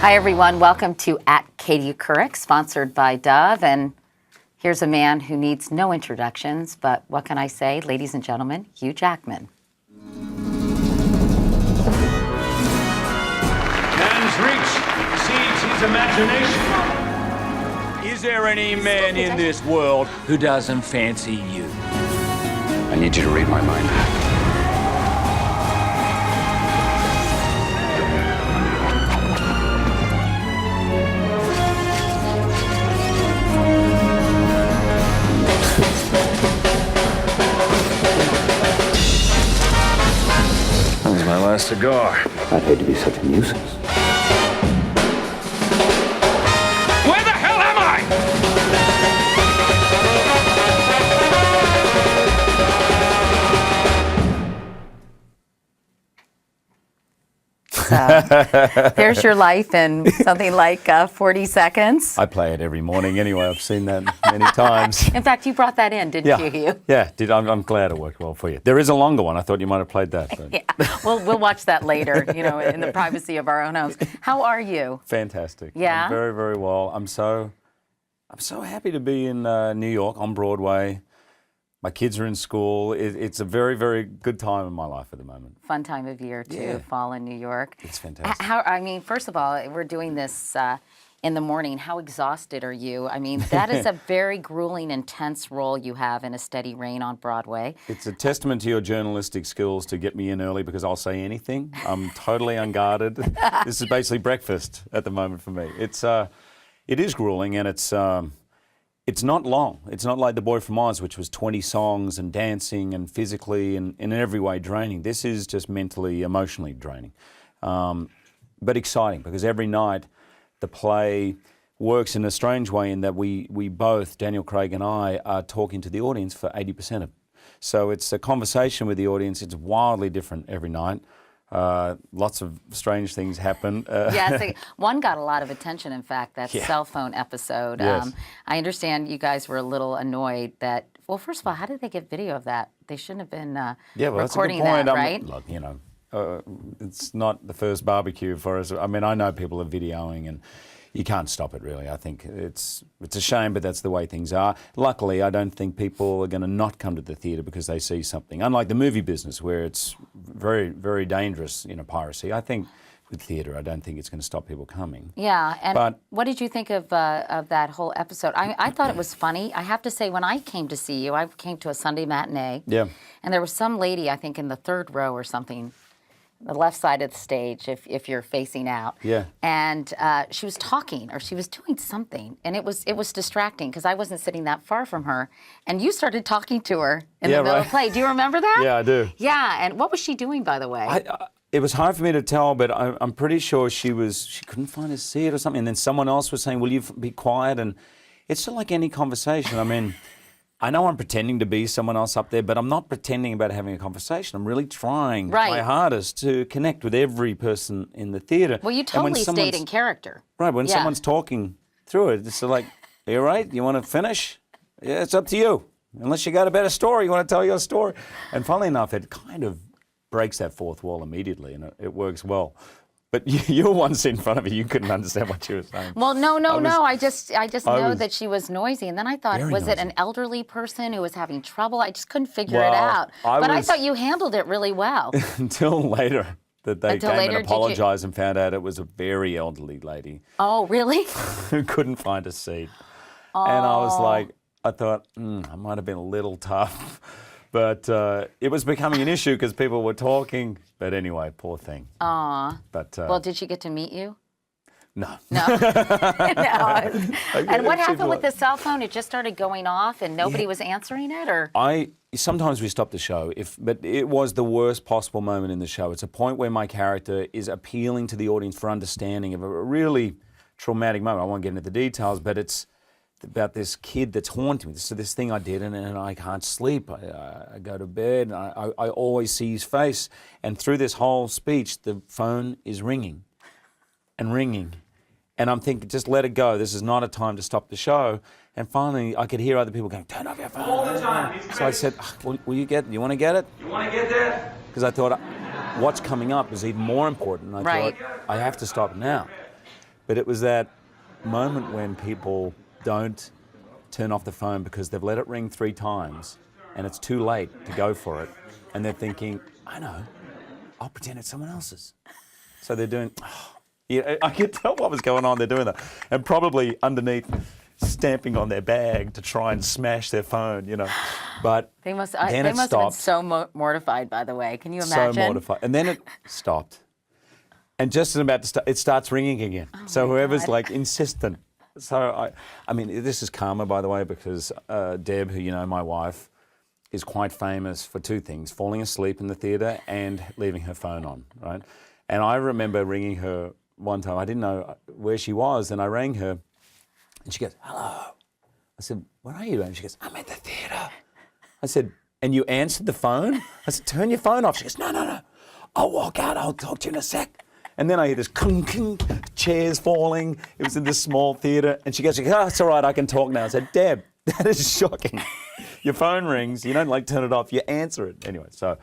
Hi, everyone. Welcome to At Katie Couric, sponsored by Dove. And here's a man who needs no introductions, but what can I say? Ladies and gentlemen, Hugh Jackman. Man's reach exceeds his imagination. Is there any man in this world who doesn't fancy you? I need you to read my mind. That was my last cigar. I'd hate to be such a nuisance. Where the hell am I? There's your life in something like 40 seconds. I play it every morning anyway. I've seen that many times. In fact, you brought that in, didn't you, Hugh? Yeah, I'm glad it worked well for you. There is a longer one. I thought you might have played that. But. Yeah, we'll watch that later, in the privacy of our own homes. How are you? Fantastic. Yeah? I'm very, very well. I'm so happy to be in New York on Broadway. My kids are in school. It's a very, very good time in my life at the moment. Fun time of year, too, Yeah. fall in New York. It's fantastic. First of all, we're doing this in the morning. How exhausted are you? I mean, that is a very grueling, intense role you have in A Steady Rain on Broadway. It's a testament to your journalistic skills to get me in early because I'll say anything. I'm totally unguarded. This is basically breakfast at the moment for me. It is grueling, and it's not long. It's not like The Boy from Oz, which was 20 songs and dancing and physically and in every way draining. This is just mentally, emotionally draining. But exciting because every night the play works in a strange way in that we both, Daniel Craig and I, are talking to the audience for 80% of it. So it's a conversation with the audience. It's wildly different every night. Lots of strange things happen. Yes, one got a lot of attention, in fact, that Yeah. cell phone episode. Yes. I understand you guys were a little annoyed that, well, first of all, how did they get video of that? They shouldn't have been recording that's a good point. that, right? Look, it's not the first barbecue for us. I mean, I know people are videoing and you can't stop it, really. I think it's a shame, but that's the way things are. Luckily, I don't think people are going to not come to the theatre because they see something. Unlike the movie business, where it's very, very dangerous, piracy. I think with theatre, I don't think it's going to stop people coming. Yeah, and But- what did you think of that whole episode? I thought it was funny. I have to say, when I came to see you, I came to a Sunday matinee. Yeah. And there was some lady, I think in the third row or something, the left side of the stage, if you're facing out. Yeah. And she was talking, or she was doing something, and it was distracting because I wasn't sitting that far from her. And you started talking to her in the middle of the play. Do you remember that? Yeah, I do. Yeah, and what was she doing, by the way? It was hard for me to tell, but I'm pretty sure she couldn't find a seat or something. And then someone else was saying, "Will you be quiet?" And it's sort of like any conversation. I mean, I know I'm pretending to be someone else up there, but I'm not pretending about having a conversation. I'm really trying my hardest to connect with every person in the theatre. Well, you totally stayed in character. Right, when someone's talking through it, it's like, "Are you all right? You want to finish? Yeah, it's up to you. Unless you got a better story, you want to tell your story." And funnily enough, it kind of breaks that fourth wall immediately, and it works well. But you were one seat in front of me. You couldn't understand what she was saying. Well, no. I just know that she was noisy, and then I thought, was it an elderly person who was having trouble? I just couldn't figure it out. I thought you handled it really well. Until later, that they came and apologized and found out it was a very elderly lady. Oh, really? Who couldn't find a seat. Oh. And I thought, I might have been a little tough. But it was becoming an issue because people were talking. But anyway, poor thing. Aw. But well, did she get to meet you? No. No. No. And what happened with the cell phone? It just started going off and nobody was answering it, or? Sometimes we stop the show, but it was the worst possible moment in the show. It's a point where my character is appealing to the audience for understanding of a really traumatic moment. I won't get into the details, but it's about this kid that's haunting me. So this thing I did, and I can't sleep. I go to bed, and I always see his face. And through this whole speech, the phone is ringing and ringing. And I'm thinking, just let it go. This is not a time to stop the show. And finally, I could hear other people going, "Turn off your phone." All the time. So I said, will you get it? You want to get it? You want to get that? Because I thought, what's coming up is even more important. I Right. thought, I have to stop now. But it was that moment when people don't turn off the phone because they've let it ring 3 times and it's too late to go for it. And they're thinking, I know, I'll pretend it's someone else's. So they're doing, yeah, I could tell what was going on. They're doing that. And probably underneath, stamping on their bag to try and smash their phone, you know. But They must then it have been stopped. so mortified, by the way. Can you imagine? So mortified. And then it stopped. And just as about to start, it starts ringing again. So whoever's like insistent. So I mean, this is karma, by the way, because Deb, who you know, my wife, is quite famous for 2 things: falling asleep in the theatre and leaving her phone on, right? And I remember ringing her one time. I didn't know where she was, and I rang her, and she goes, "Hello." I said, "Where are you?" And she goes, "I'm at the theatre." I said, "And you answered the phone?" I said, "Turn your phone off." She goes, No. I'll walk out. I'll talk to you in a sec." And then I hear this clink, clink, chairs falling. It was in this small theatre. And she goes, "Oh, it's all right, I can talk now." I said, "Deb, that is shocking. Your phone rings, you don't like turn it off, you answer it." Anyway, so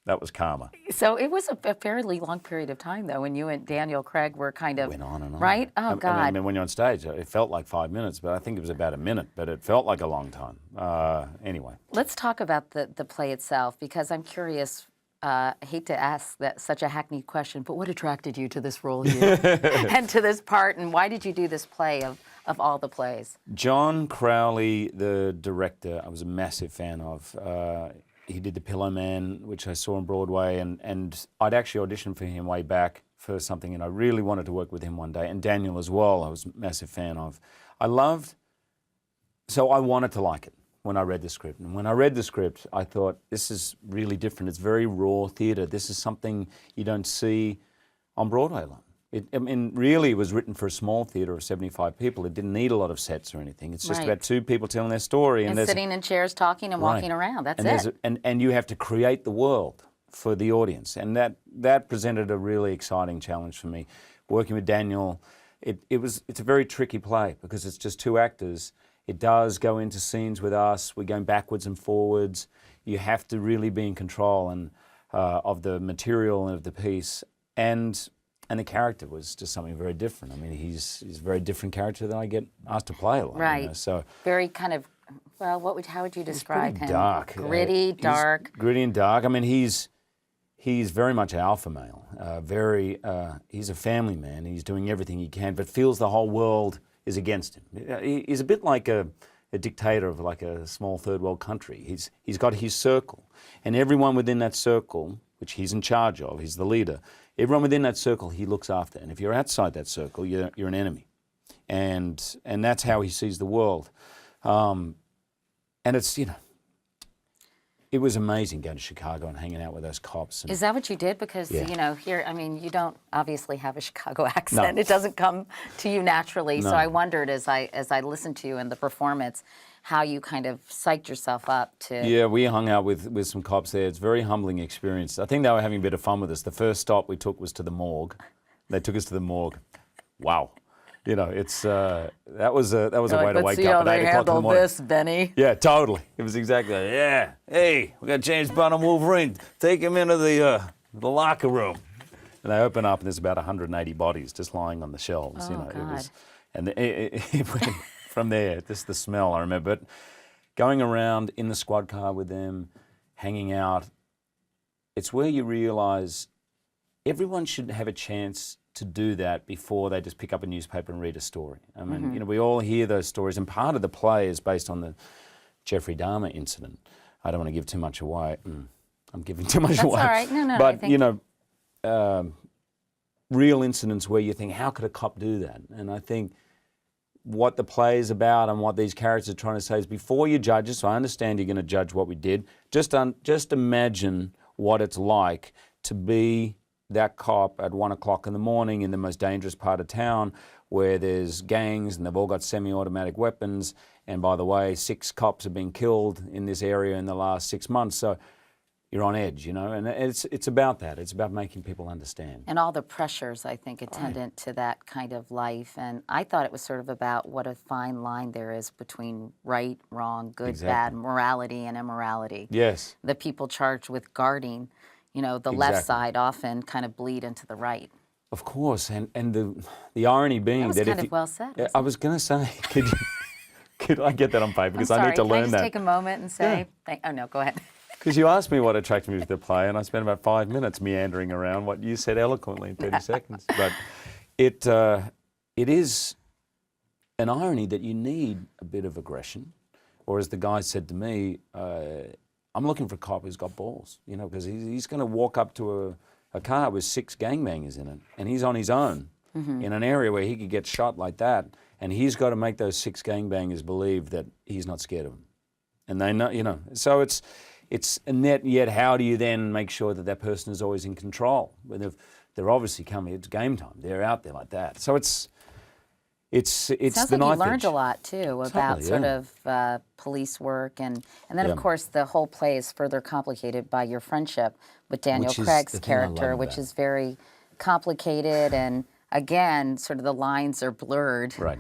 that was karma. So it was a fairly long period of time, though, when you and Daniel Craig were kind of... Went on and on. Right? Oh, God. I mean, when you're on stage, it felt like 5 minutes, but I think it was about a minute, but it felt like a long time. Anyway. Let's talk about the play itself, because I'm curious. I hate to ask that such a hackneyed question, but what attracted you to this role here and to this part, and why did you do this play of all the plays? John Crowley, the director, I was a massive fan of. He did The Pillow Man, which I saw on Broadway, and I'd actually auditioned for him way back for something, and I really wanted to work with him one day. And Daniel as well, I was a massive fan of. So I wanted to like it when I read the script. And when I read the script, I thought, this is really different. It's very raw theatre. This is something you don't see on Broadway a lot. Really, it was written for a small theatre of 75 people. It didn't need a lot of sets or anything. It's just Right. about 2 people telling their story. And sitting in chairs, talking and walking around. That's it. And you have to create the world for the audience. And that presented a really exciting challenge for me. Working with Daniel, it's a very tricky play because it's just 2 actors. It does go into scenes with us. We're going backwards and forwards. You have to really be in control of the material and of the piece. And the character was just something very different. I mean, he's a very different character than I get asked to play a lot. Right. You know? So very kind of, well, how would you describe him? dark. Gritty, dark. Gritty and dark. I mean, he's very much alpha male. He's a family man. He's doing everything he can, but feels the whole world is against him. He's a bit like a dictator of like a small third world country. He's got his circle, and everyone within that circle, which he's in charge of, he's the leader. Everyone within that circle he looks after, and if you're outside that circle, you're an enemy, and that's how he sees the world. And it's, you know, it was amazing going to Chicago and hanging out with those cops. Is that what you did? Because, Yeah. you know, here, I mean, you don't obviously have a Chicago accent. No. It doesn't come to you naturally. No. So I wondered as I listened to you in the performance, how you kind of psyched yourself up to... Yeah, we hung out with some cops there. It's a very humbling experience. I think they were having a bit of fun with us. The first stop we took was to the morgue. They took us to the morgue. Wow. You know, it's that was a way to wake up at 8 o'clock in the morning. this, Benny. Yeah, totally. It was exactly like, yeah. Hey, we got James Bond and Wolverine. Take him into the locker room. And they open up and there's about 180 bodies just lying on the shelves. Oh, you know, God. it was, and it went from there. Just the smell, I remember. But going around in the squad car with them, hanging out, it's where you realise everyone should have a chance to do that before they just pick up a newspaper and read a story. I mean, you know, we all hear those stories, and part of the play is based on the Jeffrey Dahmer incident. I don't want to give too much away. I'm giving too much away. That's all right. No, I But, think... you know, real incidents where you think, how could a cop do that? And I think what the play is about and what these characters are trying to say is before you judge us, so I understand you're going to judge what we did, just imagine what it's like to be that cop at 1 o'clock in the morning in the most dangerous part of town where there's gangs and they've all got semi-automatic weapons. And by the way, 6 cops have been killed in this area in the last 6 months. So you're on edge, you know, and it's about that. It's about making people understand. And all the pressures, I think, attendant to that kind of life. And I thought it was sort of about what a fine line there is between right, wrong, good, bad, morality and immorality. Yes. The people charged with guarding, you know, the left side often kind of bleed into the right. Of course, and the irony being That was that kind if of well said. Yeah, wasn't I was going to say, could I get that on paper it? because I'm I sorry, need to can learn I just that. take a moment and say, oh no, go ahead. Because you asked me what attracted me to the play, and I spent about 5 minutes meandering around what you said eloquently in 30 seconds. But it is an irony that you need a bit of aggression, or as the guy said to me, I'm looking for a cop who's got balls, you know, because he's going to walk up to a car with 6 gangbangers in it, and he's on his own in an area where he could get shot like that, and he's got to make those 6 gangbangers believe that he's not scared of them. And they know, you know, so it's a net, yet how do you then make sure that that person is always in control? When they're obviously coming, it's game time. They're out there like that. So it's Sounds the like you knife learned edge. a lot too about Totally, sort yeah. of police work, and then Yeah. of course the whole play is further complicated by your friendship with Daniel Which is Craig's the thing I love character, which about is very complicated, and again, sort of the lines are blurred Right.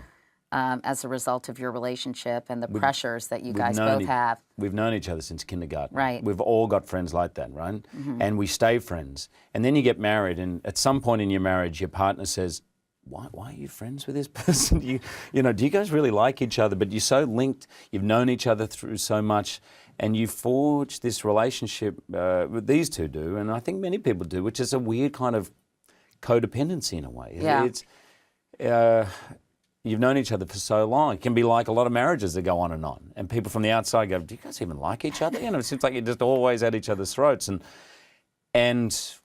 as a result of your relationship and the pressures that you guys known both have. We've known each other since kindergarten. Right. We've all got friends like that, right? And we stay friends. And then you get married, and at some point in your marriage, your partner says, why are you friends with this person? You know, do you guys really like each other? But you're so linked, you've known each other through so much, and you forge this relationship, these two do, and I think many people do, which is a weird kind of codependency in a way. Yeah. It's, you've known each other for so long. It can be like a lot of marriages that go on, and people from the outside go, do you guys even like each other? You know, it seems like you're just always at each other's throats. And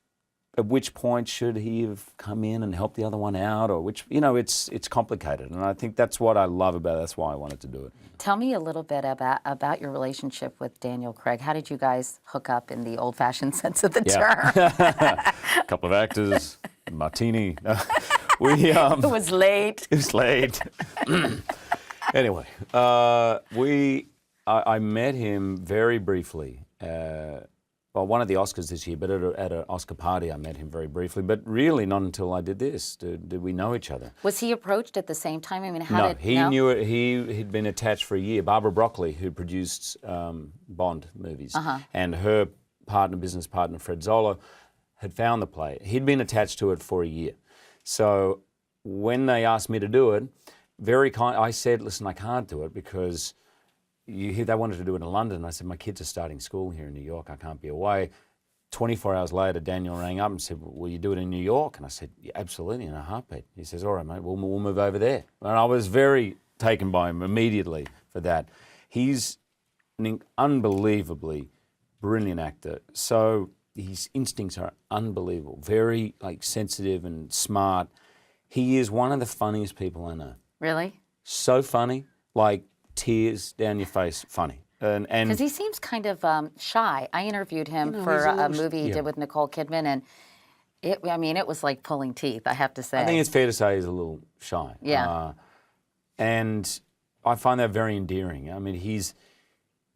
at which point should he have come in and helped the other one out, or which, you know, it's complicated. And I think that's what I love about it. That's why I wanted to do it. Tell me a little bit about your relationship with Daniel Craig. How did you guys hook up in the old-fashioned sense of the term? A couple of actors, martini. It It was late. It was late. Anyway, I met him very briefly. Well, one of the Oscars this year, but at an Oscar party, I met him very briefly. But really, not until I did this did we know each other. Was he approached at the same time? I mean, He knew it. He'd been attached for a year. Barbara Broccoli, who produced Bond movies, and her business partner, Fred Zoller, had found the play. He'd been attached to it for a year. So when they asked me to do it, I said, listen, I can't do it because they wanted to do it in London. I said, my kids are starting school here in New York. I can't be away. 24 hours later, Daniel rang up and said, will you do it in New York? And I said, yeah, absolutely, in a heartbeat. He says, all right, mate, we'll move over there. And I was very taken by him immediately for that. He's an unbelievably brilliant actor. So his instincts are unbelievable, very sensitive and smart. He is one of the funniest people I know. Really? So funny, like tears down your face, funny. And Because he seems kind of shy. I interviewed him for he's a a little movie he did with Nicole Kidman, and it was like pulling teeth, I have to say. I think it's fair to say he's a little shy. Yeah. And I find that very endearing. I mean, he's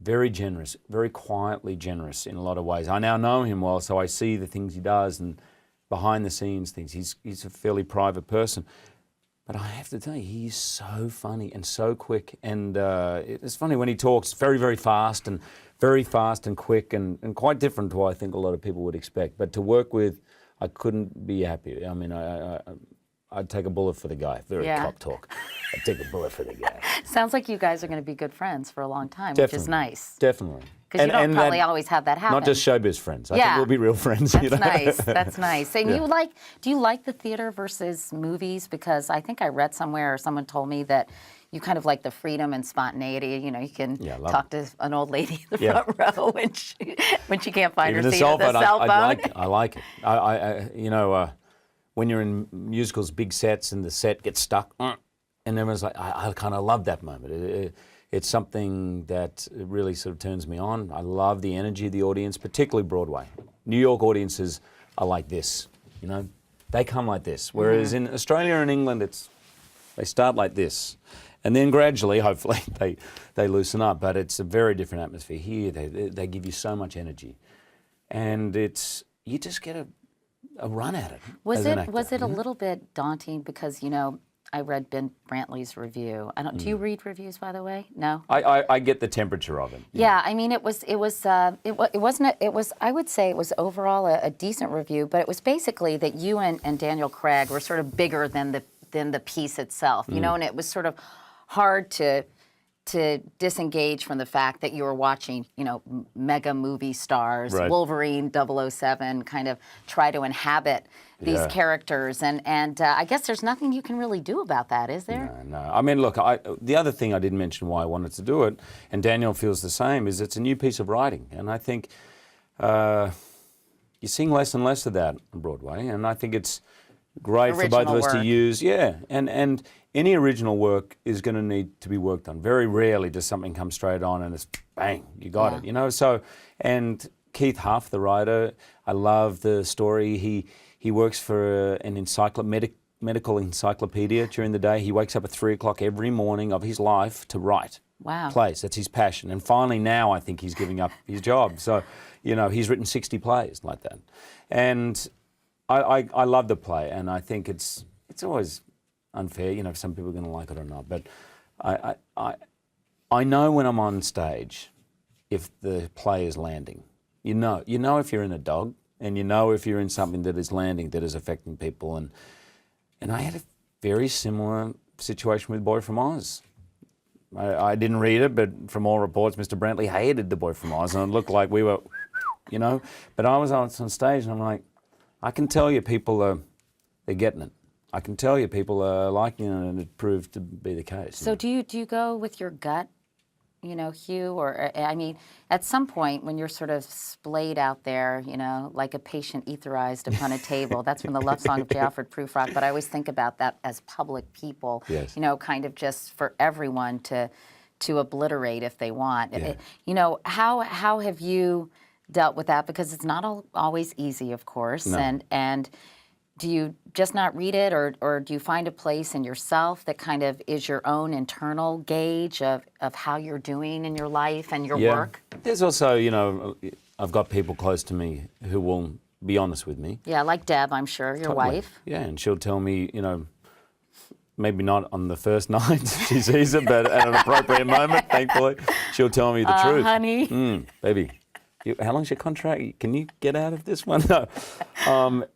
very generous, very quietly generous in a lot of ways. I now know him well, so I see the things he does and behind the scenes things. He's a fairly private person. But I have to tell you, he's so funny and so quick. And it's funny when he talks very, very fast and quick and quite different to what I think a lot of people would expect. But to work with, I couldn't be happier. I mean, I'd take a bullet for the guy. Very cop talk. I'd take a bullet for the guy. Sounds like you guys are going to be good friends for a long time, which is nice. Definitely. Because you don't probably always have that happen. Not just showbiz friends. I think we'll be real friends. That's you know? nice. That's nice. And do you like the theater versus movies? Because I think I read somewhere or someone told me that you kind of like the freedom and spontaneity. You know, you can talk to an old lady in the front row when she can't find her seat at the cell phone. I like it. When you're in musicals, big sets, and the set gets stuck, and everyone's like, I kind of love that moment. It's something that really sort of turns me on. I love the energy of the audience, particularly Broadway. New York audiences are like this, you know. They come like this. Whereas in Australia and England, they start like this. And then gradually, hopefully, they loosen up. But it's a very different atmosphere here. They give you so much energy. And you just get a run at it. Was as an actor, it a little bit daunting because, I read Ben Brantley's review. I don't. Do you read reviews, by the way? No. I get the temperature of it. Yeah, I mean, it wasn't. I would say it was overall a decent review, but it was basically that you and Daniel Craig were sort of bigger than the piece itself, you know, and it was sort of hard to disengage from the fact that you were watching, you know, mega movie stars, Right. Wolverine, 007, kind of try to inhabit these characters, and I guess there's nothing you can really do about that, is there? No. I mean, look, the other thing I didn't mention why I wanted to do it, and Daniel feels the same, is it's a new piece of writing. And I think you're seeing less and less of that on Broadway. And I think it's great for both of us to use. Yeah. And any original work is going to need to be worked on. Very rarely does something come straight on and it's bang, you got it, you know? So, and Keith Huff, the writer, I love the story. He works for an medical encyclopedia during the day. He wakes up at 3 o'clock every morning of his life to write plays. That's his passion. And finally now I think he's giving up his job. So, you know, he's written 60 plays like that. And I love the play, and I think it's always unfair, you know, if some people are going to like it or not. But I know when I'm on stage if the play is landing. You know if you're in a dog, and you know if you're in something that is landing, that is affecting people. And I had a very similar situation with Boy from Oz. I didn't read it, but from all reports, Mr. Brantley hated The Boy from Oz, and it looked like we were, you know. But I was on stage, and I'm like, I can tell you they're getting it. I can tell you people are liking it, and it proved to be the case. So do you go with your gut, you know, Hugh? Or, I mean, at some point when you're sort of splayed out there, you know, like a patient etherized upon a table, that's from the love song of J. Alfred Prufrock, but I always think about that as public people, Yes. you know, kind of just for everyone to obliterate if they want. Yeah. You know, how have you dealt with that? Because it's not always easy, of course, No. and do you just not read it, or do you find a place in yourself that kind of is your own internal gauge of how you're doing in your life and your work? There's also, you know, I've got people close to me who will be honest with me. Yeah, like Deb, I'm sure, your wife. Yeah, and she'll tell me, you know, maybe not on the first night she sees it, but at an appropriate moment, thankfully, she'll tell me the truth. Honey. Baby, how long's your contract? Can you get out of this one? No.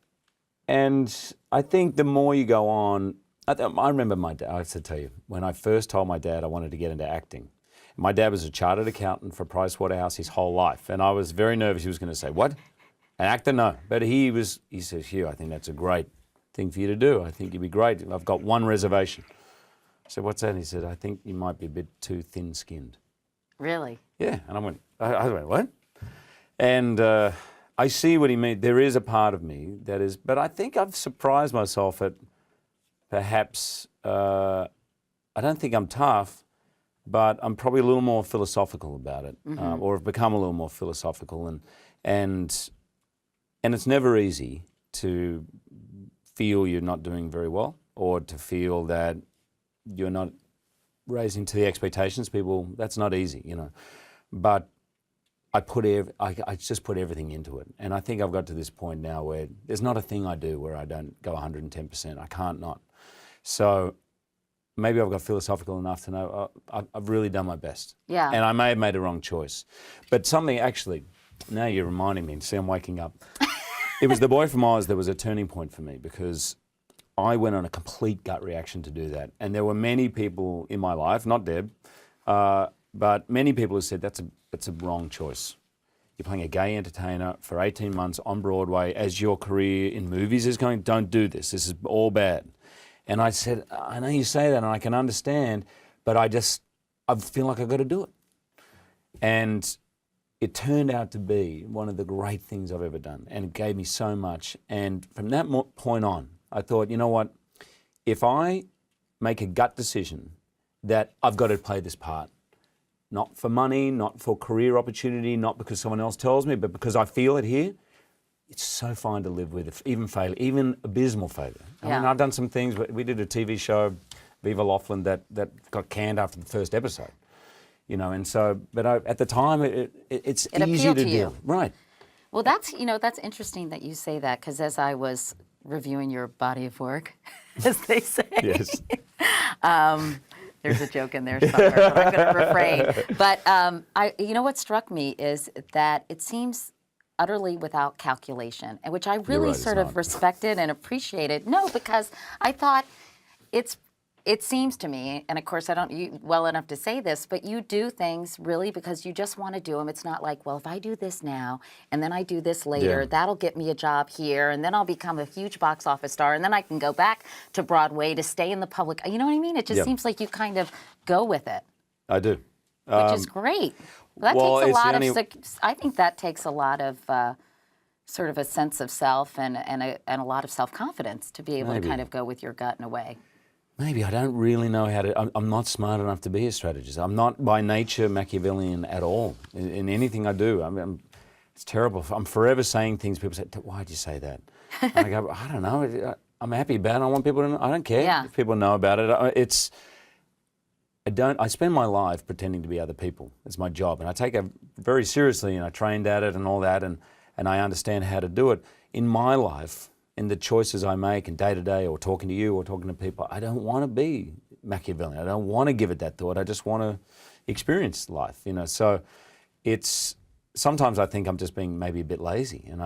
And I think the more you go on, I remember my dad, I have to tell you, when I first told my dad I wanted to get into acting, my dad was a chartered accountant for Pricewaterhouse his whole life. And I was very nervous he was going to say, what? An actor? No. But he says, Hugh, I think that's a great thing for you to do. I think you'd be great. I've got one reservation. I said, what's that? And he said, I think you might be a bit too thin-skinned. Really? Yeah. And I went, what? And I see what he means. There is a part of me that is, but I think I've surprised myself at perhaps, I don't think I'm tough, but I'm probably a little more philosophical about it, or have become a little more philosophical. And it's never easy to feel you're not doing very well, or to feel that you're not raising to the expectations. People, that's not easy, you know. But I just put everything into it. And I think I've got to this point now where there's not a thing I do where I don't go 110%. I can't not. So maybe I've got philosophical enough to know I've really done my best. Yeah. And I may have made a wrong choice. But something actually, now you're reminding me, see I'm waking up. It was The Boy from Oz that was a turning point for me, because I went on a complete gut reaction to do that. And there were many people in my life, not Deb, but many people who said that's a wrong choice. You're playing a gay entertainer for 18 months on Broadway as your career in movies is going. Don't do this. This is all bad. And I said, I know you say that and I can understand, but I feel like I've got to do it. And it turned out to be one of the great things I've ever done, and it gave me so much. And from that point on, I thought, you know what? If I make a gut decision that I've got to play this part, not for money, not for career opportunity, not because someone else tells me, but because I feel it here, it's so fine to live with, even failure, even abysmal failure. I mean, I've done some things. We did a TV show, Viva Laughlin, that got canned after the first episode. You know, and so, but at the time, it's easy to deal. Right. Well, that's interesting that you say that, because as I was reviewing your body of work, as they say. Yes. There's a joke in there somewhere, but I'm going to refrain. But you know what struck me is that it seems utterly without calculation, and which I really right, sort it's of not. respected and appreciated. No, because I thought it seems to me, and of course I don't you well enough to say this, but you do things really because you just want to do them. It's not like, well, if I do this now and then I do this later, Yeah. that'll get me a job here, and then I'll become a huge box office star, and then I can go back to Broadway to stay in the public. You know what I mean? It just Yeah. seems like you kind of go with it, I do. which is great. That well, takes a it's the lot only- of. I think that takes a lot of sort of a sense of self and a lot of self-confidence to be able Maybe. to kind of go with your gut in a way. Maybe I don't really know how to. I'm not smart enough to be a strategist. I'm not by nature Machiavellian at all in anything I do. It's terrible. I'm forever saying things. People say, "Why'd you say that?" And I go, "I don't know. I'm happy about it. I want people to know. I don't care Yeah. if people know about it. I spend my life pretending to be other people. It's my job, and I take it very seriously. And I trained at it and all that, and I understand how to do it. In my life, in the choices I make and day to day, or talking to you, or talking to people, I don't want to be Machiavellian. I don't want to give it that thought. I just want to experience life. So it's sometimes I think I'm just being maybe a bit lazy. And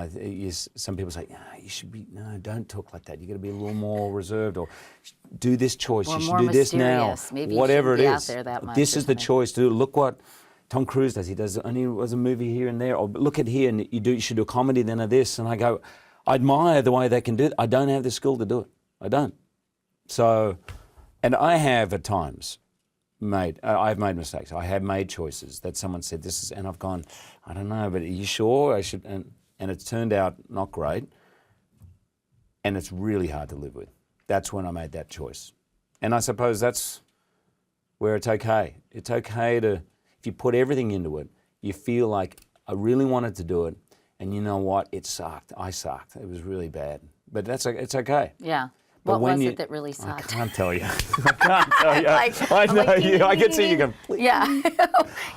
some people say, you should be don't talk like that. You got to be a little more reserved, or do this choice. Or you should more do this now. mysterious. Maybe you whatever it shouldn't be out is. there that much This or is the something. choice to do. Look what Tom Cruise does. He does only was a movie here and there. Or look at here, and you should do a comedy, then a this. And I go, I admire the way they can do it. I don't have the skill to do it. I don't. So, and I have at times I've made mistakes. I have made choices that someone said this is, and I've gone, I don't know, but are you sure I should? And it's turned out not great. And it's really hard to live with. That's when I made that choice. And I suppose that's where it's okay. It's okay to, if you put everything into it, you feel like I really wanted to do it, and you know what? It sucked. I sucked. It was really bad. But it's okay. Yeah. But What when was you- it that really I sucked? can't tell you. I can't tell you. I I'm know like, you. I can see you "Ding, going, please. Yeah.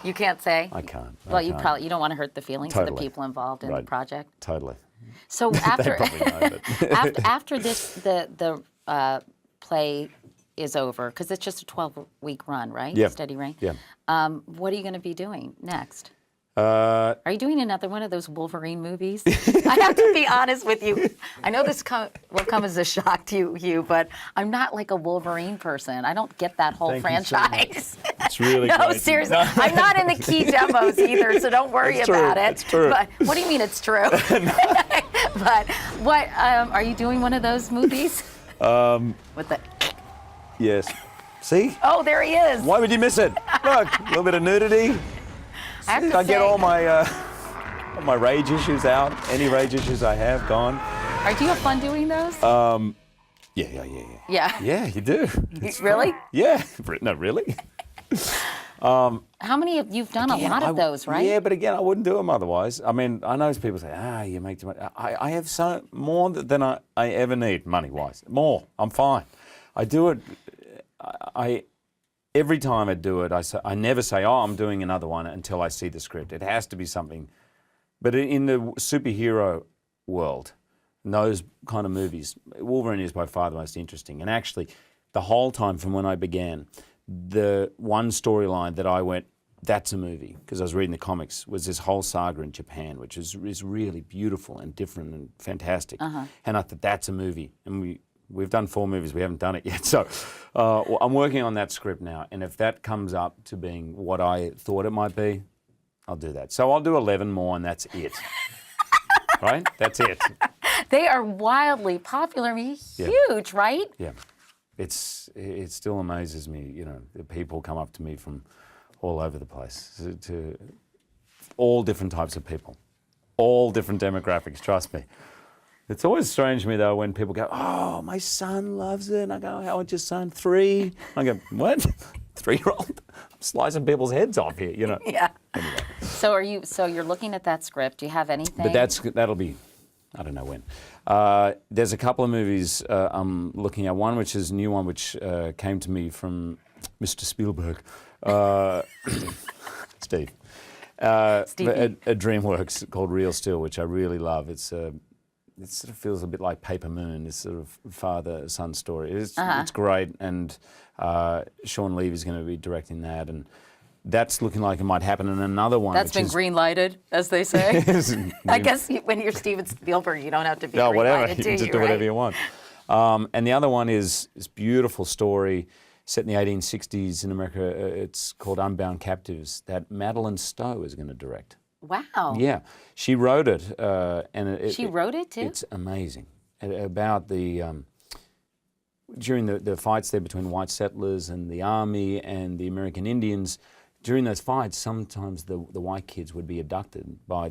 You can't say? I can't. I Well, you can't. don't want to hurt the feelings of the Totally. people involved in the Right. project. Totally. So They after probably know, but after this, the play is over, because it's just a 12-week run, right? Yeah. Steady Rain. Yeah. What are you going to be doing next? Uh, Are you doing another one of those Wolverine movies? I have to be honest with you. I know this will come as a shock to you, Hugh, but I'm not like a Wolverine person. I don't get that whole Thank you so much. franchise. it's really No, great. seriously. I'm not in the key demos either, so don't worry It's true. about it. It's true. But what do you mean it's true? But what are you doing one of those movies? With the Yes. See? Oh, there he is. Why would you miss it? Look, a little bit of nudity. I have to I get say- all my rage issues out. Any rage issues I have gone. Do you have fun doing those? Yeah. Yeah. Yeah, you do. It's Really? fun. Yeah. No, really? How many of you've done? A lot of those, right? Yeah, but again, I wouldn't do them otherwise. I mean, I know people say, you make too much. I have so more than I ever need money-wise. More. I'm fine. I do it. Every time I do it, I never say, I'm doing another one until I see the script. It has to be something. But in the superhero world, in those kind of movies, Wolverine is by far the most interesting. And actually, the whole time from when I began, the one storyline that I went, that's a movie, because I was reading the comics, was this whole saga in Japan, which is really beautiful and different and fantastic. And I thought, that's a movie. And we've done 4 movies, we haven't done it yet. So I'm working on that script now. And if that comes up to being what I thought it might be, I'll do that. So I'll do 11 more and that's it. Right? That's it. They are wildly popular. I mean, huge, right? Yeah. It still amazes me, the people come up to me from all over the place, to all different types of people, all different demographics, trust me. It's always strange to me, though, when people go, oh, my son loves it. And I go, how old's your son? 3. I go, what? 3-year-old? I'm slicing people's heads off here, Yeah. Anyway. So you're looking at that script. Do you have anything? But that'll be, I don't know when. There's a couple of movies I'm looking at. One, which is a new one, which came to me from Mr. Spielberg. Steve. Stevie. A DreamWorks called Real Steel, which I really love. It's it sort of feels a bit like Paper Moon, this sort of father-son story. It's great, and Sean Levy is going to be directing that, and that's looking like it might happen. And another one That's been green-lighted, as they say. I guess when you're Steven Spielberg, you don't have to be green-lighted, whatever. You do can just you, do right? whatever you want. And the other one is this beautiful story set in the 1860s in America. It's called Unbound Captives, that Madeline Stowe is going to direct. Wow. Yeah, she wrote it, and She wrote it too? It's amazing. About the during the fights there between white settlers and the army and the American Indians. During those fights, sometimes the white kids would be abducted by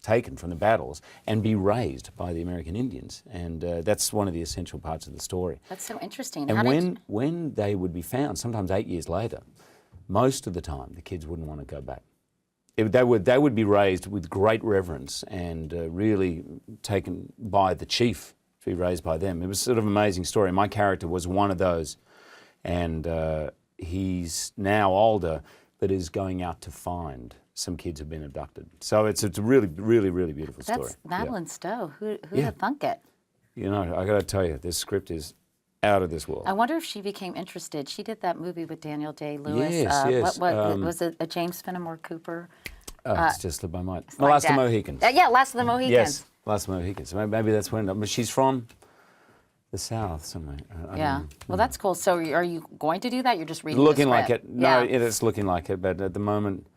taken from the battles and be raised by the American Indians, and that's one of the essential parts of the story. That's so interesting. And when they would be found, sometimes 8 years later, most of the time the kids wouldn't want to go back. They would be raised with great reverence and really taken by the chief to be raised by them. It was sort of an amazing story. My character was one of those, and he's now older, but is going out to find some kids who've been abducted. So it's a really, really, really beautiful story. That's Madeline Stowe. Who'd Yeah. have thunk it? You know, I got to tell you, this script is out of this world. I wonder if she became interested. She did that movie with Daniel Day-Lewis. Yes. What was it? A James Fenimore Cooper? It's just slipped my mind. like Last of the that. Mohicans. Yeah, Last of the Mohicans. Yes, Last of the Mohicans. Maybe that's when. But she's from the South somewhere. I don't Yeah. know. Well, that's cool. So are you going to do that? You're just reading Looking the like script? it. No, Yeah. it's looking like it. But at the moment,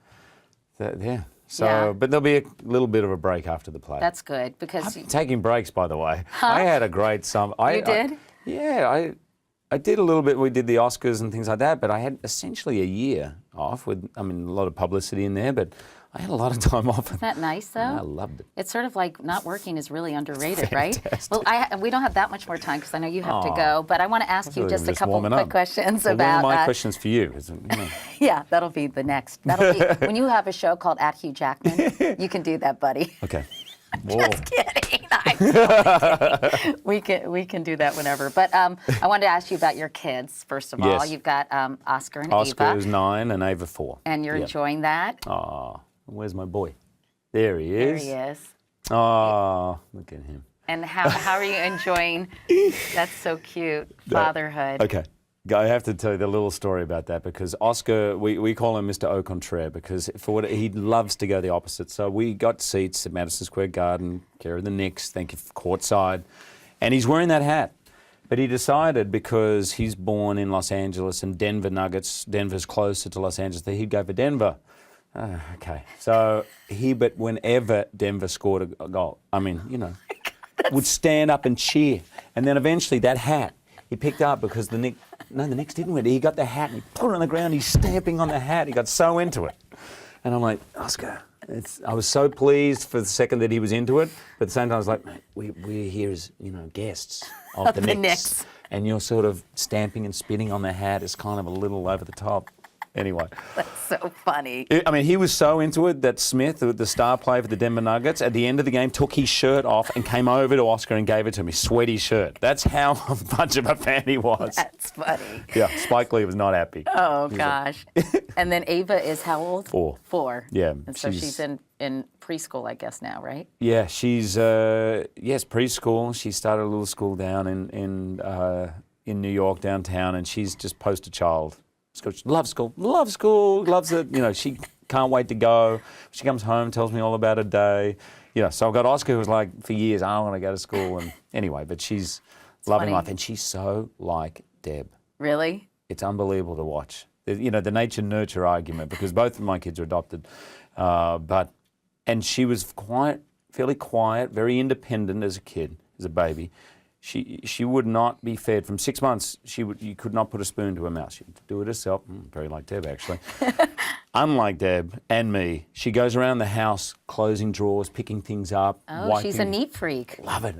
yeah. So, Yeah. but there'll be a little bit of a break after the play. That's good because I'm taking breaks, by the way. I had a great summer. You did? I did a little bit. We did the Oscars and things like that, but I had essentially a year off with, a lot of publicity in there, but I had a lot of time off. Isn't that nice, though? I loved it. It's sort of like not working is really underrated, right? Fantastic. Well, we don't have that much more time because I know you have to go, but I want to ask you We're just a couple warming quick up. questions Well, about. one of my questions for you is, Yeah, that'll be the next. That'll be when you have a show called At Hugh Jackman. You can do that, buddy. okay. Just kidding. I'm totally kidding. We can do that whenever. But I wanted to ask you about your kids. First of all, Yes. you've got Oscar and Oscar Ava, is 9 and Ava 4. and you're Yeah. enjoying that. Oh, where's my boy? There he There is. he is. Oh, look at him. And how are you enjoying? That's so cute. Fatherhood. Okay. I have to tell you the little story about that because Oscar, we call him Mr. Au Contraire because he loves to go the opposite. So we got seats at Madison Square Garden, care of the Knicks, thank you, courtside, and he's wearing that hat. But he decided because he's born in Los Angeles and Denver Nuggets, Denver's closer to Los Angeles, that he'd go for Denver. Okay. So but whenever Denver scored a goal, would stand up and cheer. And then eventually that hat he picked up because the Knicks didn't win. He got the hat and he put it on the ground. He's stamping on the hat. He got so into it. And I'm like, Oscar, I was so pleased for the second that he was into it. But at the same time, I was like, mate, we're here as, guests of the Knicks. And you're sort of stamping and spitting on the hat. It's kind of a little over the top. Anyway. That's so funny. He was so into it that Smith, the star player for the Denver Nuggets, at the end of the game took his shirt off and came over to Oscar and gave it to me, sweaty shirt. That's how much of a fan he was. That's funny. Yeah, Spike Lee was not happy. Oh, gosh. And then Ava is how old? 4. 4. Yeah. And so she's in preschool, I guess, now, right? Yeah, she's, preschool. She started a little school down in New York, downtown, and she's just poster child. She loves school, loves it. She can't wait to go. She comes home, tells me all about her day. So I've got Oscar, who was like, for years, I want to go to school. And anyway, but she's loving funny. life. And she's so like Deb. Really? It's unbelievable to watch. The nature-nurture argument, because both of my kids are adopted. And she was fairly quiet, very independent as a kid, as a baby. She would not be fed from 6 months. You could not put a spoon to her mouth. She'd do it herself. Very like Deb, actually. Unlike Deb and me, she goes around the house, closing drawers, picking things up, Oh, wiping. she's a neat freak. Love it.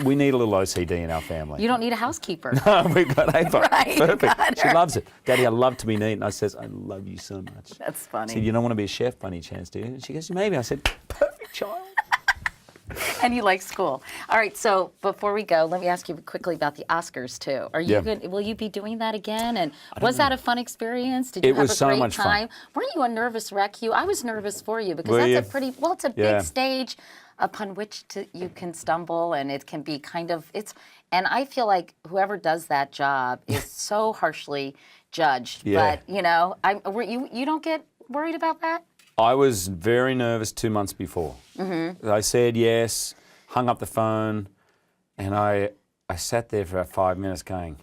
We need a little OCD in our family. You don't need a housekeeper. We've got Ava. Right, Perfect. got She her. loves it. Daddy, I love to be neat. And I says, I love you so much. That's I funny. said, you don't want to be a chef by any chance, do you? And she goes, maybe. I said, perfect child. And you like school. All right, so before we go, let me ask you quickly about the Oscars too. Are you will you be doing that again? And was that a fun experience? Did you have a great time? Weren't you a nervous wreck, Hugh? I was nervous for you because that's a pretty it's a big stage upon which you can stumble, and it can be kind of and I feel like whoever does that job is so harshly judged. But you know, you don't get worried about that? I was very nervous 2 months before. I said yes, hung up the phone, and I sat there for about 5 minutes going,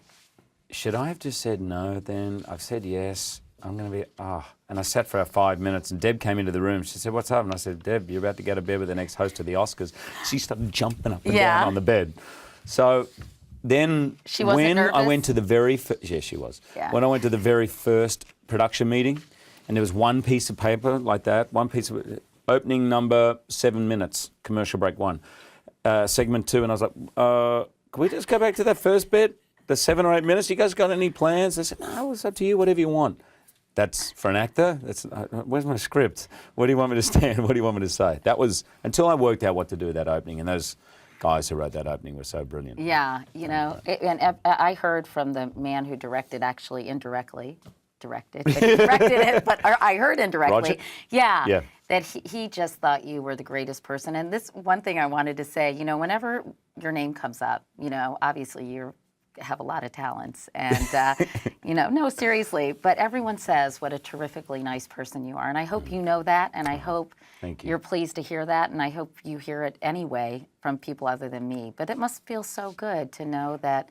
should I have just said no then? I've said yes. I'm going to be, And I sat for about 5 minutes, and Deb came into the room. She said, what's up? And I said, Deb, you're about to go to bed with the next host of the Oscars. She started jumping up and down on the bed. So then when I went to the very first, she was. When I went to the very first production meeting, and there was one piece of paper like that, one piece of opening number 7 minutes, commercial break 1, segment 2, and I was like, can we just go back to that first bit, the 7 or 8 minutes? You guys got any plans? They said, no, it's up to you, whatever you want. That's for an actor. That's where's my script? What do you want me to stand? What do you want me to say? That was until I worked out what to do with that opening, and those guys who wrote that opening were so brilliant. Yeah, you know, and I heard from the man who directed, actually indirectly directed, but he directed it, but I heard indirectly. Roger? That he just thought you were the greatest person. And this one thing I wanted to say, you know, whenever your name comes up, you know, obviously you have a lot of talents, and you know, no, seriously, but everyone says what a terrifically nice person you are, and I hope you know that, and I hope you're pleased to hear that, and I hope you hear it anyway from people other than me. But it must feel so good to know that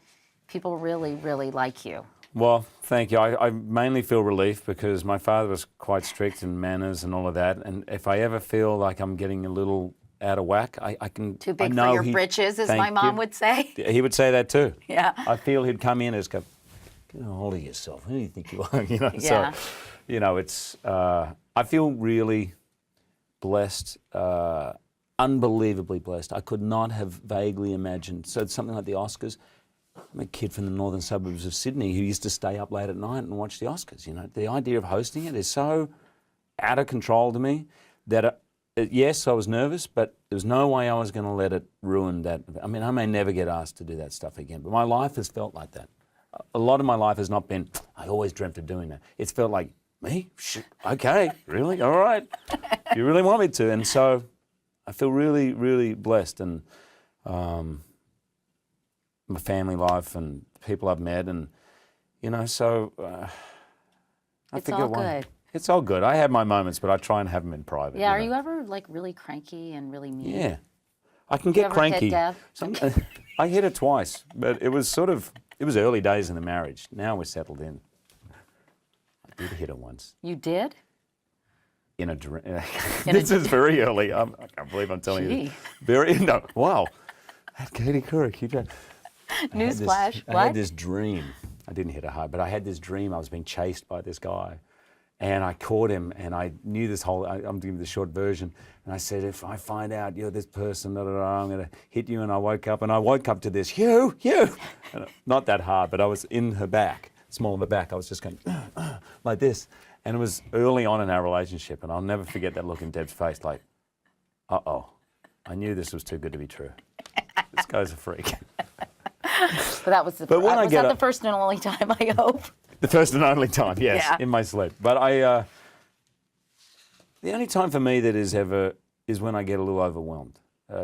people really, really like you. Well, thank you. I mainly feel relief because my father was quite strict in manners and all of that, and if I ever feel like I'm getting a little out of whack, I can. Too big for your britches, as my mom would say. He would say that too. Yeah. I feel he'd come in and just go, get a hold of yourself. Who do you think you are? You know. So, you know, it's. I feel really blessed, unbelievably blessed. I could not have vaguely imagined. So it's something like the Oscars. I'm a kid from the northern suburbs of Sydney who used to stay up late at night and watch the Oscars. You know, the idea of hosting it is so out of control to me that. Yes, I was nervous, but there was no way I was going to let it ruin that. I mean, I may never get asked to do that stuff again, but my life has felt like that. A lot of my life has not been, I always dreamt of doing that. It's felt like, me? Okay, really? All right. You really want me to? And so I feel really, really blessed. And my family life and people I've met, and, you know, so it's all good. It's all good. I have my moments, but I try and have them in private. Yeah, are you ever like really cranky and really mean? Yeah, I can get cranky. You ever hit Deb? I hit her twice, but it was early days in the marriage. Now we're settled in. I did hit her once. You did? In a dream. This is very early. I can't believe I'm telling you. Wow. That Katie Couric, Hugh Jackman. Newsflash. I had this dream. I didn't hit her hard, but I had this dream. I was being chased by this guy. And I caught him, and I knew this whole, I'm giving the short version, and I said, if I find out you're this person, I'm going to hit you. And I woke up to this, Hugh. And not that hard, but I was in her back, small in the back. I was just going, like this. And it was early on in our relationship, and I'll never forget that look in Deb's face, like, uh-oh. I knew this was too good to be true. This guy's a freak. But that was the first and only time, I hope. The first and only time, yes, in my sleep. But the only time for me that is when I get a little overwhelmed.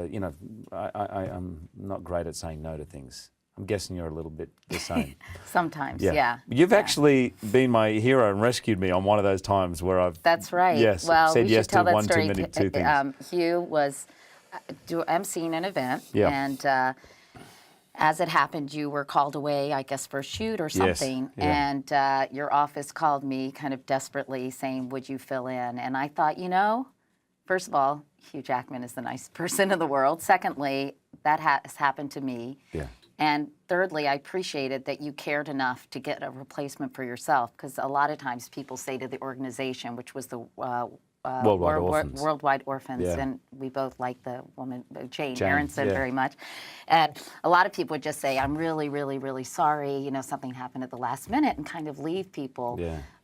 You know, I'm not great at saying no to things. I'm guessing you're a little bit the same. Sometimes, yeah. You've actually been my hero and rescued me on one of those times where I've. That's right. Yes, well, said we yes should tell to that one story. too many two things. Hugh was emceeing an event, and as it happened, you were called away, I guess, for a shoot or something, and your office called me kind of desperately saying, would you fill in? And I thought, you know, first of all, Hugh Jackman is the nicest person in the world. Secondly, that has happened to me. Yeah. And thirdly, I appreciated that you cared enough to get a replacement for yourself, because a lot of times people say to the organization, which was the Worldwide Orphans, and we both like the woman, Jane Aronson, very much. And a lot of people would just say, I'm really, really, really sorry, you know, something happened at the last minute, and kind of leave people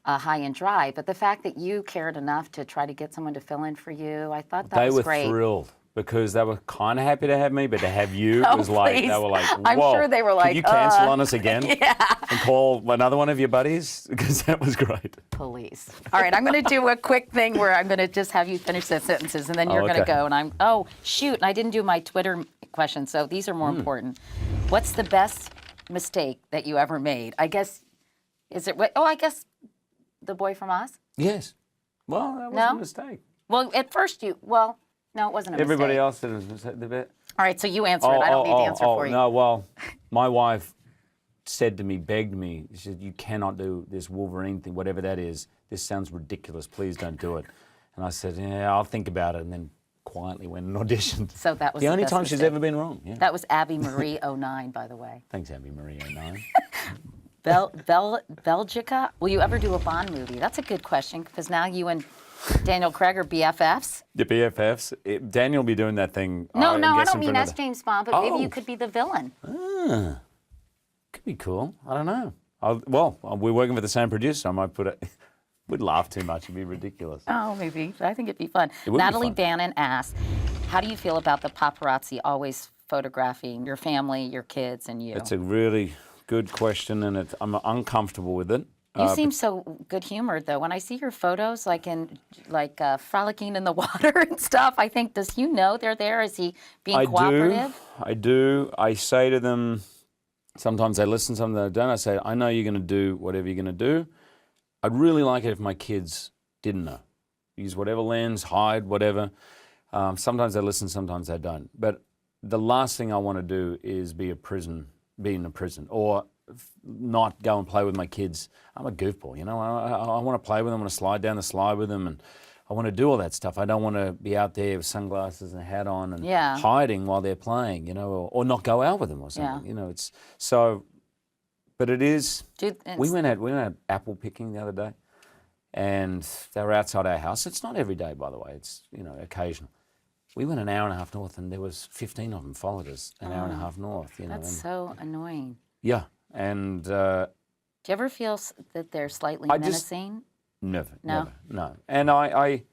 high and dry. But the fact that you cared enough to try to get someone to fill in for you, I thought that was great. They were thrilled. because they were kind of happy to have me, but to have you Oh, was like, please. they were like, whoa. I'm sure they were like, Can you cancel on us again? Yeah. And call another one of your buddies? Because that was great. Police. All right, I'm going to do a quick thing where I'm going to just have you finish the sentences, and then you're going to okay. go. And oh, shoot, I didn't do my Twitter question, so these are more important. What's the best mistake that you ever made? I guess, I guess the boy from Oz? Yes. Well, that was No? a mistake. Well, at first no, it wasn't a Everybody mistake. else said it was the bit. All right, so you answer it. I don't need the answer for you. No, well, my wife said to me, begged me, she said, you cannot do this Wolverine thing, whatever that is. This sounds ridiculous. Please don't do it. And I said, yeah, I'll think about it. And then quietly went and auditioned. So that was the only best time she's mistake. ever been wrong. Yeah. That was Abby Marie 09, by the way. Thanks, Abby Marie 09. Belgica? Will you ever do a Bond movie? That's a good question, because now you and Daniel Craig are BFFs. The BFFs. Daniel will be doing that thing. No, I'm I guessing don't mean for as another- James Bond, but maybe Oh. you could be the villain. Could be cool. I don't know. We're working with the same producer. I might put it. We'd laugh too much. It'd be ridiculous. Oh, maybe. I think it'd be fun. It would be Natalie fun. Bannon asks, how do you feel about the paparazzi always photographing your family, your kids, and you? It's a really good question, and I'm uncomfortable with it. You seem so good-humored, though. When I see your photos, like frolicking in the water and stuff, I think, does Hugh know they're there? Is he being cooperative? I do. I say to them, sometimes they listen, sometimes they don't. I say, I know you're going to do whatever you're going to do. I'd really like it if my kids didn't know. Use whatever lens, hide, whatever. Sometimes they listen, sometimes they don't. But the last thing I want to do is be in a prison, or not go and play with my kids. I'm a goofball, you know. I want to play with them. I want to slide down the slide with them, and I want to do all that stuff. I don't want to be out there with sunglasses and a hat on and hiding while they're playing, you know, or not go out with them or something. Yeah. You know, it's so. But it is. We went out apple picking the other day, and they were outside our house. It's not every day, by the way. It's, you know, occasional. We went an hour and a half north, and there was 15 of them followed us an hour and a half north. You know, That's so annoying. yeah, and Do you ever feel that they're slightly menacing? never, No? no. And I,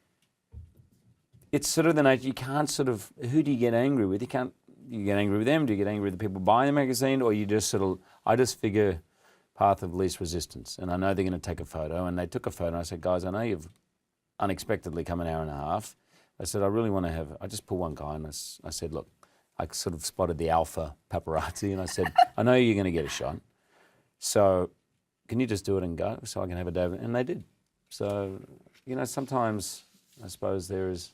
it's sort of the nature. You can't sort of. Who do you get angry with? You get angry with them? Do you get angry with the people buying the magazine, or you just sort of? I just figure path of least resistance, and I know they're going to take a photo, and they took a photo. And I said, guys, I know you've unexpectedly come an hour and a half. I said, I really want to have. I just pulled one guy, and I said, look, I sort of spotted the alpha paparazzi, and I said, I know you're going to get a shot, so can you just do it and go, so I can have a day? And they did. So, you know, sometimes I suppose there's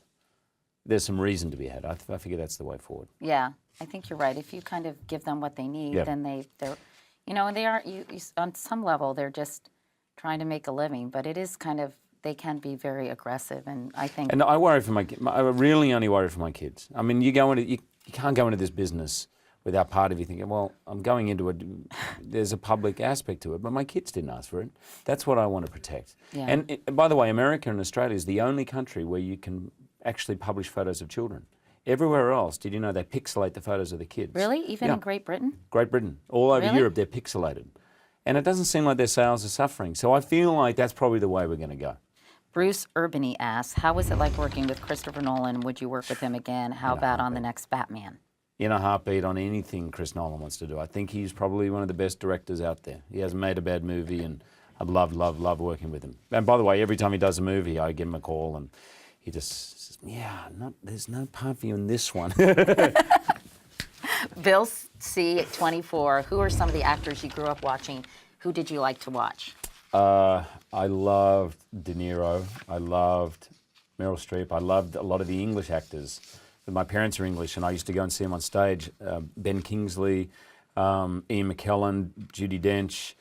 some reason to be had. I figure that's the way forward. Yeah, I think you're right. If you kind of give them what they need, Yeah. then they're, you know, and they are, on some level, they're just trying to make a living, but it is kind of, they can be very aggressive, and I think... And I worry for my kids. I really only worry for my kids. I mean, you can't go into this business without part of you thinking, well, I'm going into it, there's a public aspect to it, but my kids didn't ask for it. That's what I want to protect. Yeah. And by the way, America and Australia is the only country where you can actually publish photos of children. Everywhere else, did you know they pixelate the photos of the kids? Really? Even Yeah. in Great Britain? Great Britain. All over Really? Europe, they're pixelated. And it doesn't seem like their sales are suffering. So I feel like that's probably the way we're going to go. Bruce Urbany asks, how was it like working with Christopher Nolan? Would you work with him again? How about on the next Batman? In a heartbeat on anything Chris Nolan wants to do. I think he's probably one of the best directors out there. He hasn't made a bad movie, and I've loved working with him. And by the way, every time he does a movie, I give him a call, and he just says, yeah, there's no part for you in this one. Bill C. 24, who are some of the actors you grew up watching? Who did you like to watch? I loved De Niro. I loved Meryl Streep. I loved a lot of the English actors. My parents are English, and I used to go and see them on stage. Ben Kingsley, Ian McKellen, Judi Dench.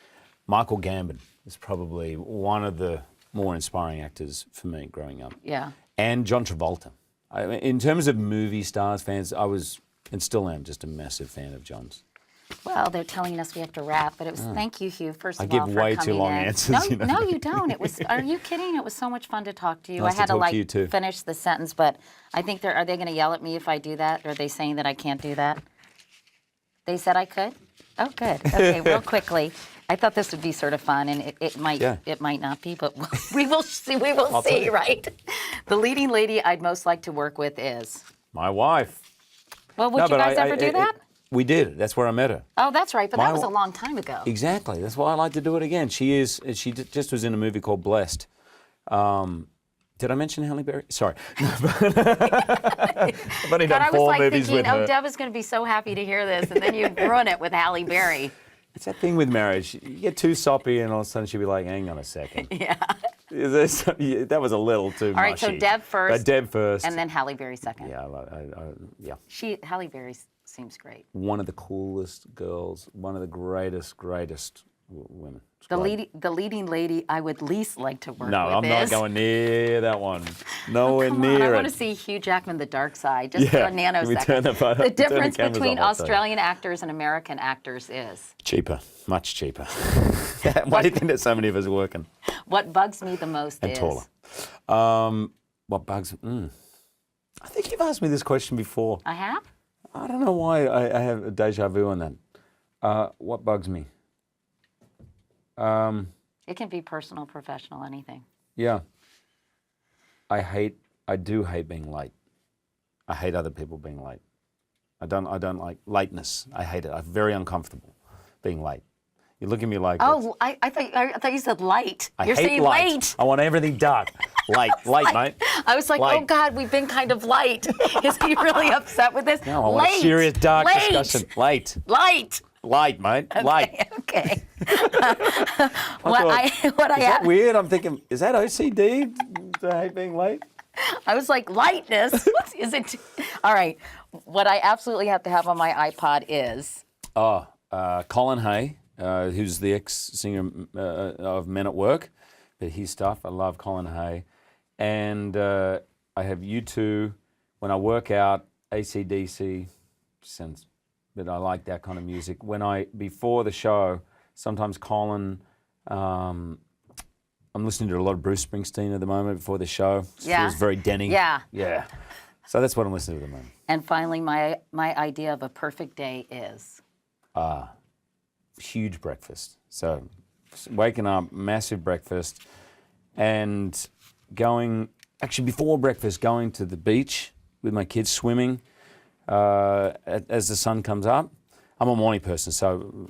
Michael Gambon is probably one of the more inspiring actors for me growing up. Yeah. And John Travolta. In terms of movie stars, fans, I was, and still am, just a massive fan of John's. Well, they're telling us we have to wrap, but it was, thank you, Hugh, first of I all, give for way coming too long in. answers, No, you know. no, you don't. It was, are you kidding? It was so much fun to talk to you. Nice I had to to, talk to you too. finish the sentence, but I think are they going to yell at me if I do that? Or are they saying that I can't do that? They said I could? Oh, good. Okay, real quickly. I thought this would be sort of fun, and it might not be, but we will see. We will see, right? The leading lady I'd most like to work with is My wife. Well, would you guys ever do that? We did. That's where I met her. Oh, that's right. But that was a long time ago. Exactly. That's why I like to do it again. She just was in a movie called Blessed. Did I mention Halle Berry? Sorry. I've only done 4 movies with her. Deb is going to be so happy to hear this, and then you ruin it with Halle Berry. It's that thing with marriage. You get too soppy, and all of a sudden she'll be like, hang on a second. Yeah. That was a little too mushy. All right, so Deb first. Deb first. And then Halle Berry second. Yeah, yeah. Halle Berry seems great. One of the coolest girls, one of the greatest women. The leading lady I would least like to work with I'm not going near that one. Nowhere near it. I want to see Hugh Jackman, the dark side, just for a nanosecond. The difference between Australian actors and American actors is? Cheaper, much cheaper. Why do you think there's so many of us working? What bugs me the most is? And taller. What bugs? I think you've asked me this question before. I have? I don't know why I have a deja vu on that. What bugs me? It can be personal, professional, anything. Yeah. I do hate being late. I hate other people being late. I don't like lateness. I hate it. I'm very uncomfortable being late. You look at me like I thought you said light. You're hate saying light. late. I want everything dark. Light, mate. I was like, light. oh God, we've been kind of light. Is he really upset with this? No, I want a serious dark discussion. Light. Light, mate. Okay, light. Okay. Is that weird? I'm thinking, is that OCD to hate being late? I was like, lightness? What is it? All right. What I absolutely have to have on my iPod is? Colin Hay, who's the ex-singer of Men at Work. But his stuff, I love Colin Hay. And I have U2 when I work out, AC/DC, since that I like that kind of music. Before the show, sometimes Colin, I'm listening to a lot of Bruce Springsteen at the moment before the show. It feels very Denny. Yeah. Yeah. So that's what I'm listening to at the moment. And finally, my idea of a perfect day is? Huge breakfast. So waking up, massive breakfast, and before breakfast, going to the beach with my kids swimming. As the sun comes up. I'm a morning person, so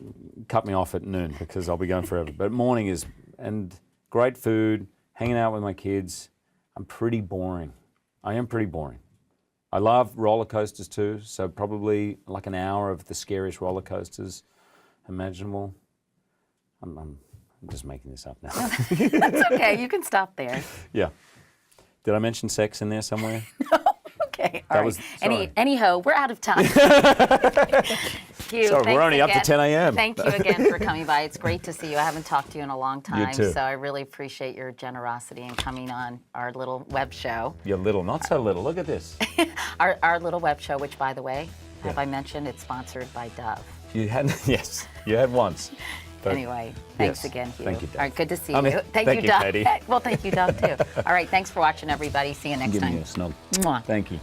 cut me off at noon because I'll be going forever. But morning and great food, hanging out with my kids. I'm pretty boring. I am pretty boring. I love roller coasters too, so probably like an hour of the scariest roller coasters imaginable. I'm just making this up now. That's okay, you can stop there. Yeah. Did I mention sex in there somewhere? Okay, all right. Anyhow, we're out of time. Hugh, sorry, we're only up to 10 a.m. Thank you again for coming by. It's great to see you. I haven't talked to you in a long time, You too. so I really appreciate your generosity in coming on our little web show. You're little, not so little. Look at this. Our little web show, which, by the way, have I mentioned, it's sponsored by Dove. You had, yes, you had once. But anyway, thanks again, Hugh. Thank you, Dove. All right, good to see you. Thank you, Dove. Patty. Well, thank you, Dove, too. All right, thanks for watching, everybody. See you next time. Give me a snug. Mwah. Thank you.